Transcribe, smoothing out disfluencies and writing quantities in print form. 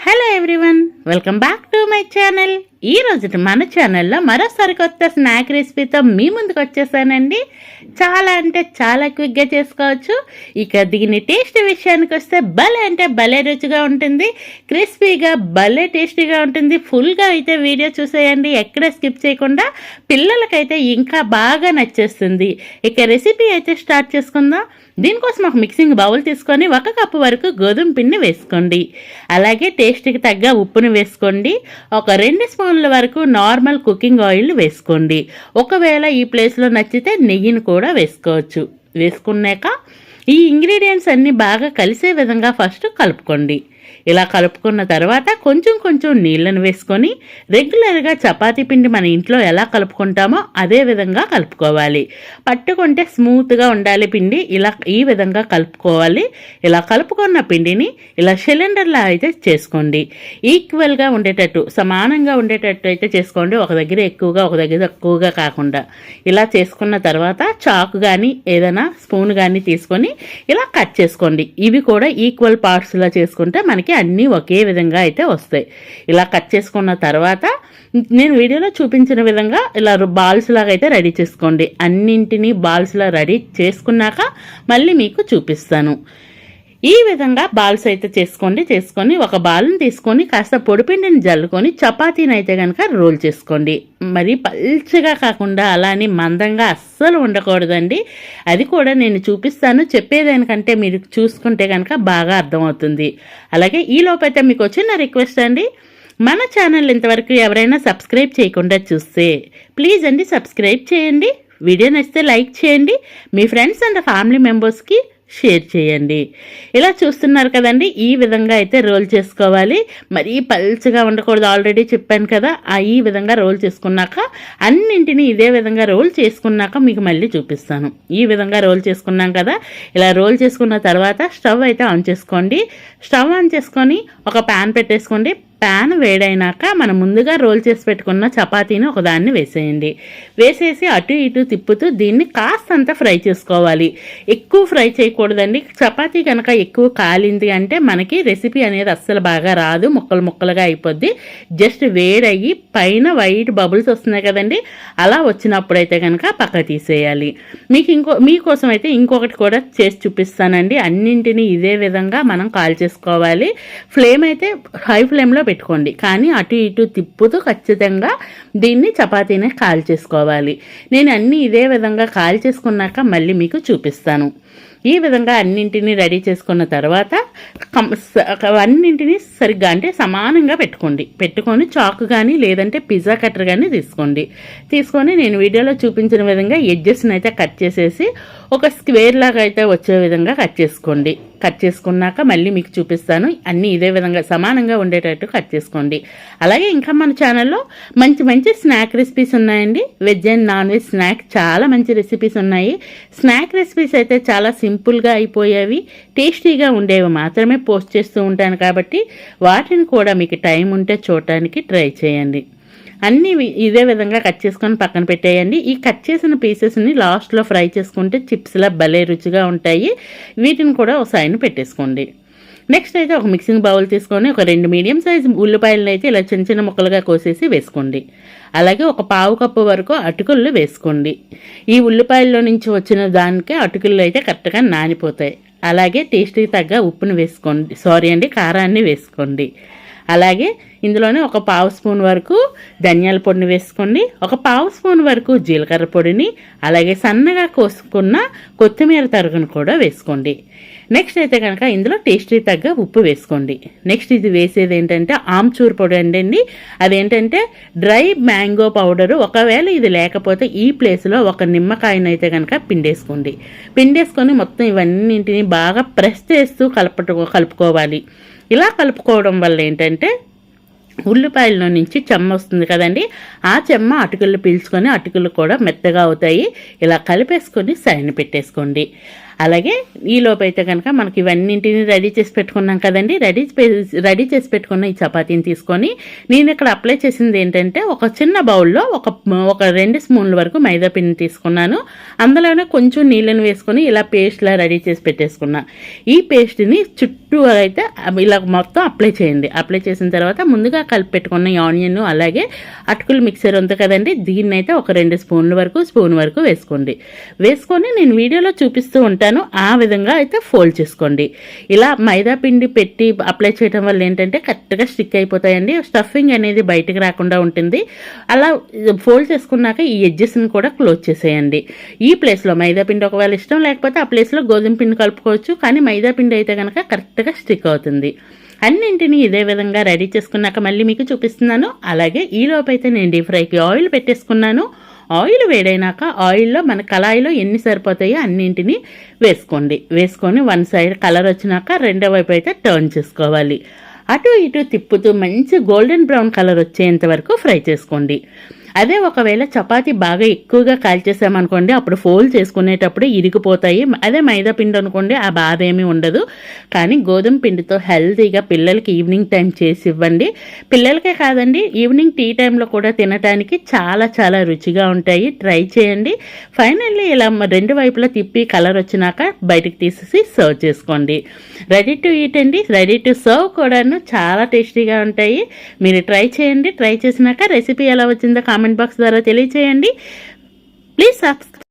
Hello everyone, welcome back to my channel. ఈ రోజు మన ఛానల్లో మరోసారి కొత్త స్నాక్ రెసిపీతో మీ ముందుకు వచ్చేసానండి. చాలా అంటే చాలా క్విక్గా చేసుకోవచ్చు. ఇక దీని టేస్ట్ విషయానికి వస్తే భలే అంటే భలే రుచిగా ఉంటుంది, క్రిస్పీగా భలే టేస్టీగా ఉంటుంది. ఫుల్గా అయితే వీడియో చూసేయండి, ఎక్కడ స్కిప్ చేయకుండా. పిల్లలకైతే ఇంకా బాగా నచ్చేస్తుంది. ఇక రెసిపీ అయితే స్టార్ట్ చేసుకుందాం. దీనికోసం ఒక మిక్సింగ్ బౌల్ తీసుకొని 1 కప్పు వరకు గోధుమ పిండి వేసుకోండి. అలాగే టేస్ట్కి తగ్గ ఉప్పును వేసుకోండి. ఒక 2 స్పూన్ల వరకు నార్మల్ కుకింగ్ ఆయిల్ వేసుకోండి. ఒకవేళ ఈ ప్లేస్లో నచ్చితే నెయ్యిని కూడా వేసుకోవచ్చు. వేసుకున్నాక ఈ ఇంగ్రీడియంట్స్ అన్నీ బాగా కలిసే విధంగా ఫస్ట్ కలుపుకోండి. ఇలా కలుపుకున్న తర్వాత కొంచెం కొంచెం నీళ్ళను వేసుకొని రెగ్యులర్గా చపాతీ పిండి మన ఇంట్లో ఎలా కలుపుకుంటామో అదే విధంగా కలుపుకోవాలి. పట్టుకుంటే స్మూత్గా ఉండాలి పిండి. ఇలా ఈ విధంగా కలుపుకోవాలి. ఇలా కలుపుకున్న పిండిని ఇలా సిలిండర్లా అయితే చేసుకోండి. ఈక్వల్గా ఉండేటట్టు, సమానంగా ఉండేటట్టు అయితే చేసుకోండి. ఒక దగ్గర ఎక్కువగా ఒక దగ్గర తక్కువగా కాకుండా. ఇలా చేసుకున్న తర్వాత చాకు కానీ ఏదైనా స్పూన్ కానీ తీసుకొని ఇలా కట్ చేసుకోండి. ఇవి కూడా ఈక్వల్ పార్ట్స్లా చేసుకుంటే మనకి అన్నీ ఒకే విధంగా అయితే వస్తాయి. ఇలా కట్ చేసుకున్న తర్వాత నేను వీడియోలో చూపించిన విధంగా ఇలా బాల్స్ లాగా అయితే రెడీ చేసుకోండి. అన్నింటినీ బాల్స్లా రెడీ చేసుకున్నాక మళ్ళీ మీకు చూపిస్తాను. ఈ విధంగా బాల్స్ అయితే చేసుకొని ఒక బాల్ని తీసుకొని కాస్త పొడిపిండిని జల్లుకొని చపాతీని అయితే కనుక రోల్ చేసుకోండి. మరి పల్చగా కాకుండా అలానే మందంగా అస్సలు ఉండకూడదండి. అది కూడా నేను చూపిస్తాను. చెప్పేదానికంటే మీరు చూసుకుంటే కనుక బాగా అర్థమవుతుంది. అలాగే ఈ లోపైతే మీకు వచ్చిన రిక్వెస్ట్ అండి, మన ఛానల్ ఇంతవరకు ఎవరైనా సబ్స్క్రైబ్ చేయకుండా చూస్తే ప్లీజ్ అండి సబ్స్క్రైబ్ చేయండి. వీడియో నచ్చితే లైక్ చేయండి. మీ ఫ్రెండ్స్ అండ్ ఫ్యామిలీ మెంబర్స్కి షేర్ చేయండి. ఇలా చూస్తున్నారు కదండి, ఈ విధంగా అయితే రోల్ చేసుకోవాలి. మరీ పల్చగా ఉండకూడదు, ఆల్రెడీ చెప్పాను కదా. ఈ విధంగా రోల్ చేసుకున్నాక అన్నింటినీ ఇదే విధంగా రోల్ చేసుకున్నాక మీకు మళ్ళీ చూపిస్తాను. ఈ విధంగా రోల్ చేసుకున్నాం కదా. ఇలా రోల్ చేసుకున్న తర్వాత స్టవ్ అయితే ఆన్ చేసుకోండి. స్టవ్ ఆన్ చేసుకొని ఒక ప్యాన్ పెట్టేసుకోండి. ప్యాన్ వేడైనాక మనం ముందుగా రోల్ చేసి పెట్టుకున్న చపాతీని ఒకదాన్ని వేసేయండి. వేసేసి అటు ఇటు తిప్పుతూ దీన్ని కాస్తంత ఫ్రై చేసుకోవాలి. ఎక్కువ ఫ్రై చేయకూడదండి. చపాతీ కనుక ఎక్కువ కాలింది అంటే మనకి రెసిపీ అనేది అస్సలు బాగా రాదు, ముక్కలు ముక్కలుగా అయిపోద్ది. జస్ట్ వేడయ్యి పైన వైట్ బబుల్స్ వస్తున్నాయి కదండి, అలా వచ్చినప్పుడైతే కనుక పక్క తీసేయాలి. మీకోసం అయితే ఇంకొకటి కూడా చేసి చూపిస్తానండి. అన్నింటినీ ఇదే విధంగా మనం కాల్ చేసుకోవాలి. ఫ్లేమ్ అయితే హై ఫ్లేమ్లో పెట్టుకోండి, కానీ అటు ఇటు తిప్పుతూ ఖచ్చితంగా దీన్ని చపాతీనే కాల్ చేసుకోవాలి. నేను అన్నీ ఇదే విధంగా కాల్ చేసుకున్నాక మళ్ళీ మీకు చూపిస్తాను. ఈ విధంగా అన్నింటినీ రెడీ చేసుకున్న తర్వాత అన్నింటినీ సరిగ్గా అంటే సమానంగా పెట్టుకొని చాకు కానీ లేదంటే పిజ్జా కట్టర్ కానీ తీసుకొని నేను వీడియోలో చూపించిన విధంగా ఎడ్జెస్ని అయితే కట్ చేసేసి ఒక స్క్వేర్ లాగా అయితే వచ్చే విధంగా కట్ చేసుకోండి. కట్ చేసుకున్నాక మళ్ళీ మీకు చూపిస్తాను. అన్నీ ఇదే విధంగా సమానంగా ఉండేటట్టు కట్ చేసుకోండి. అలాగే ఇంకా మన ఛానల్లో మంచి మంచి స్నాక్ రెసిపీస్ ఉన్నాయండి. Veg and non veg snack చాలా మంచి రెసిపీస్ ఉన్నాయి. స్నాక్ రెసిపీస్ అయితే చాలా సింపుల్గా అయిపోయేవి, టేస్టీగా ఉండేవి మాత్రమే పోస్ట్ చేస్తూ ఉంటాను కాబట్టి వాటిని కూడా మీకు టైం ఉంటే చూడటానికి ట్రై చేయండి. అన్నీ ఇదే విధంగా కట్ చేసుకొని పక్కన పెట్టేయండి. ఈ కట్ చేసిన పీసెస్ని లాస్ట్లో ఫ్రై చేసుకుంటే చిప్స్లా భలే రుచిగా ఉంటాయి. వీటిని కూడా ఒక సైడ్ని పెట్టేసుకోండి. నెక్స్ట్ అయితే ఒక మిక్సింగ్ బౌల్ తీసుకొని ఒక 2 మీడియం సైజ్ ఉల్లిపాయలను అయితే ఇలా చిన్న చిన్న ముక్కలుగా కోసేసి వేసుకోండి. అలాగే ఒక 1/2 కప్పు వరకు అటుకులు వేసుకోండి. ఈ ఉల్లిపాయల్లో నుంచి వచ్చిన దానికే అటుకులు అయితే కరెక్ట్గా నానిపోతాయి. అలాగే టేస్ట్కి తగ్గ ఉప్పును వేసుకోండి, కారాన్ని వేసుకోండి. అలాగే ఇందులోనే ఒక 1/2 స్పూన్ వరకు ధనియాల పొడిని వేసుకోండి. ఒక 1/2 స్పూన్ వరకు జీలకర్ర పొడిని, అలాగే సన్నగా కోసుకున్న కొత్తిమీర తరుగును కూడా వేసుకోండి. నెక్స్ట్ అయితే కనుక ఇందులో టేస్ట్కి తగ్గ ఉప్పు వేసుకోండి. నెక్స్ట్ ఇది వేసేది ఏంటంటే ఆమ్చూర్ పొడి అండి. అదేంటంటే డ్రై మ్యాంగో పౌడరు. ఒకవేళ ఇది లేకపోతే ఈ ప్లేస్లో ఒక నిమ్మకాయను అయితే కనుక పిండేసుకొని మొత్తం ఇవన్నింటినీ బాగా ప్రెస్ చేస్తూ కలుపుకోవాలి. ఇలా కలుపుకోవడం వల్ల ఏంటంటే ఉల్లిపాయల నుంచి చెమ్మ వస్తుంది కదండి, ఆ చెమ్మ అటుకులు పీల్చుకొని అటుకులు కూడా మెత్తగా అవుతాయి. ఇలా కలిపేసుకొని సైడ్ని పెట్టేసుకోండి. అలాగే ఈలోపు అయితే కనుక మనకి ఇవన్నింటిని రెడీ చేసి పెట్టుకున్నాం కదండి. రెడీ చేసి పెట్టుకున్న ఈ చపాతీని తీసుకొని నేను ఇక్కడ అప్లై చేసింది ఏంటంటే ఒక చిన్న బౌల్లో ఒక 2 స్పూన్ల వరకు మైదా పిండిని తీసుకున్నాను. అందులోనే కొంచెం నీళ్ళని వేసుకొని ఇలా పేస్ట్లా రెడీ చేసి పెట్టేసుకున్నా. ఈ పేస్ట్ని చుట్టూ అయితే ఇలా మొత్తం అప్లై చేయండి. అప్లై చేసిన తర్వాత ముందుగా కలిపి పెట్టుకున్న ఈ ఆనియన్ అలాగే అటుకులు మిక్సర్ ఉంది కదండి, దీన్ని అయితే ఒక 2 స్పూన్ వరకు వేసుకొని నేను వీడియోలో చూపిస్తూ ఉంటాను, ఆ విధంగా అయితే ఫోల్డ్ చేసుకోండి. ఇలా మైదా పిండి పెట్టి అప్లై చేయడం వల్ల ఏంటంటే కరెక్ట్గా స్టిక్ అయిపోతాయండి, స్టఫింగ్ అనేది బయటకు రాకుండా ఉంటుంది. అలా ఫోల్డ్ చేసుకున్నాక ఈ ఎడ్జెస్ని కూడా క్లోజ్ చేసేయండి. ఈ ప్లేస్లో మైదా పిండి ఒకవేళ ఇష్టం లేకపోతే ఆ ప్లేస్లో గోధుమ పిండి కలుపుకోవచ్చు, కానీ మైదా పిండి అయితే కనుక కరెక్ట్గా స్టిక్ అవుతుంది. అన్నింటినీ ఇదే విధంగా రెడీ చేసుకున్నాక మళ్ళీ మీకు చూపిస్తున్నాను. అలాగే ఈలోపు అయితే నేను డీప్ ఫ్రైకి ఆయిల్ పెట్టేసుకున్నాను. ఆయిల్ వేడైనాక ఆయిల్లో మన కళాయిలో ఎన్ని సరిపోతాయో అన్నింటినీ వేసుకొని వన్ సైడ్ కలర్ వచ్చినాక రెండో వైపు అయితే టర్న్ చేసుకోవాలి. అటు ఇటు తిప్పుతూ మంచి గోల్డెన్ బ్రౌన్ కలర్ వచ్చేంత వరకు ఫ్రై చేసుకోండి. అదే ఒకవేళ చపాతీ బాగా ఎక్కువగా కాల్చేసామనుకోండి, అప్పుడు ఫోల్డ్ చేసుకునేటప్పుడు ఇరిగిపోతాయి. అదే మైదా పిండి అనుకోండి, ఆ బాధ ఏమీ ఉండదు. కానీ గోధుమ పిండితో హెల్తీగా పిల్లలకి ఈవినింగ్ టైం చేసి ఇవ్వండి. పిల్లలకే కాదండి, ఈవినింగ్ టీ టైంలో కూడా తినడానికి చాలా చాలా రుచిగా ఉంటాయి. ట్రై చేయండి. ఫైనల్లీ ఇలా 2 వైపులా తిప్పి కలర్ వచ్చినాక బయటకు తీసేసి సర్వ్ చేసుకోండి. రెడీ టు ఈట్ అండి, రెడీ టు సర్వ్ కూడాను చాలా టేస్టీగా ఉంటాయి. మీరు ట్రై చేయండి. ట్రై చేసినాక రెసిపీ ఎలా వచ్చిందో కామెంట్ బాక్స్ ద్వారా తెలియచేయండి. Please subscribe.